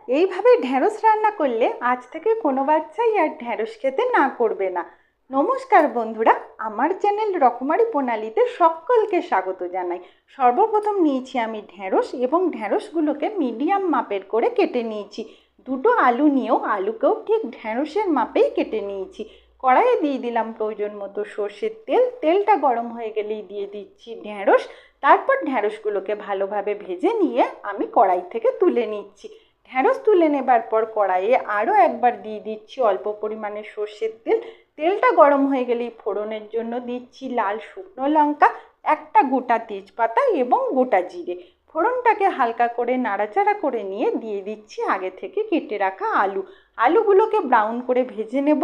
এইভাবে ঢ্যাঁড়স রান্না করলে আজ থেকে কোনো বাচ্চাই আর ঢ্যাঁড়স খেতে না করবে না। নমস্কার বন্ধুরা, আমার চ্যানেল রকমারি প্রণালীতে সকলকে স্বাগত জানাই। সর্বপ্রথম নিয়েছি আমি ঢ্যাঁড়স এবং ঢ্যাঁড়সগুলোকে মিডিয়াম মাপের করে কেটে নিয়েছি। দুটো আলু নিয়েও আলুকেও ঠিক ঢ্যাঁড়সের মাপেই কেটে নিয়েছি। কড়াইয়ে দিয়ে দিলাম প্রয়োজন মতো সর্ষের তেল। তেলটা গরম হয়ে গেলেই দিয়ে দিচ্ছি ঢ্যাঁড়স। তারপর ঢ্যাঁড়সগুলোকে ভালোভাবে ভেজে নিয়ে আমি কড়াই থেকে তুলে নিচ্ছি। ঢ্যাঁড়স তুলে নেবার পর কড়াইয়ে আরও একবার দিয়ে দিচ্ছি অল্প পরিমাণে সর্ষের তেল। তেলটা গরম হয়ে গেলেই ফোড়নের জন্য দিচ্ছি লাল শুকনো লঙ্কা, একটা গোটা তেজপাতা এবং গোটা জিরে। ফোড়নটাকে হালকা করে নাড়াচাড়া করে নিয়ে দিয়ে দিচ্ছি আগে থেকে কেটে রাখা আলু। আলুগুলোকে ব্রাউন করে ভেজে নেব।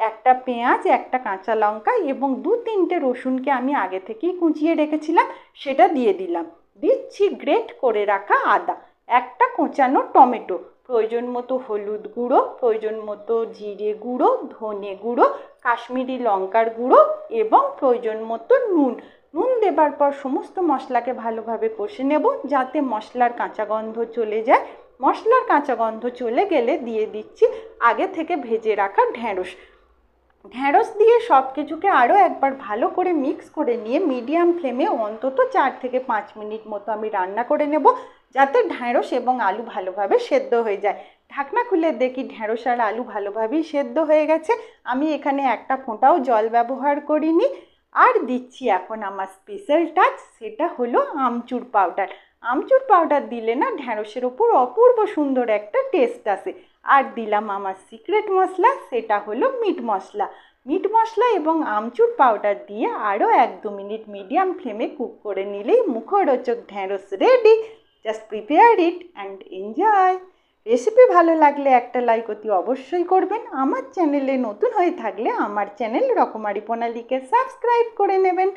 একটা পেঁয়াজ, একটা কাঁচা লঙ্কা এবং 2-3টে রসুনকে আমি আগে থেকেই কুচিয়ে রেখেছিলাম, সেটা দিয়ে দিলাম। দিচ্ছি গ্রেট করে রাখা আদা, একটা কোঁচানো টমেটো, প্রয়োজন মতো হলুদ গুঁড়ো, প্রয়োজন মতো জিরে গুঁড়ো, ধনে গুঁড়ো, কাশ্মীরি লঙ্কার গুঁড়ো এবং প্রয়োজন মতো নুন। নুন দেবার পর সমস্ত মশলাকে ভালোভাবে কষে নেব যাতে মশলার কাঁচা গন্ধ চলে যায়। মশলার কাঁচা গন্ধ চলে গেলে দিয়ে দিচ্ছি আগে থেকে ভেজে রাখা ঢ্যাঁড়স। ঢ্যাঁড়স দিয়ে সব কিছুকে আরও একবার ভালো করে মিক্স করে নিয়ে মিডিয়াম ফ্লেমে অন্তত 4 থেকে 5 মিনিট মতো আমি রান্না করে নেব যাতে ঢ্যাঁড়স এবং আলু ভালোভাবে সেদ্ধ হয়ে যায়। ঢাকনা খুলে দেখি ঢ্যাঁড়স আর আলু ভালোভাবেই সেদ্ধ হয়ে গেছে। আমি এখানে একটা ফোঁটাও জল ব্যবহার করিনি। আর দিচ্ছি এখন আমার স্পেশাল টাচ, সেটা হলো আমচুর পাউডার। আমচুর পাউডার দিলে না ঢ্যাঁড়সের ওপর অপূর্ব সুন্দর একটা টেস্ট আসে। আর দিলাম আমার সিক্রেট মশলা, সেটা হলো মিট মশলা। মিট মশলা এবং আমচুর পাউডার দিয়ে আরও 1-2 মিনিট মিডিয়াম ফ্লেমে কুক করে নিলেই মুখরোচক ঢ্যাঁড়স ready. Just prepare it and enjoy. Recipe ভালো লাগলে একটা লাইক অতি অবশ্যই করবেন। আমার চ্যানেলে নতুন হয়ে থাকলে আমার চ্যানেল রকমারি প্রণালীকে সাবস্ক্রাইব করে নেবেন।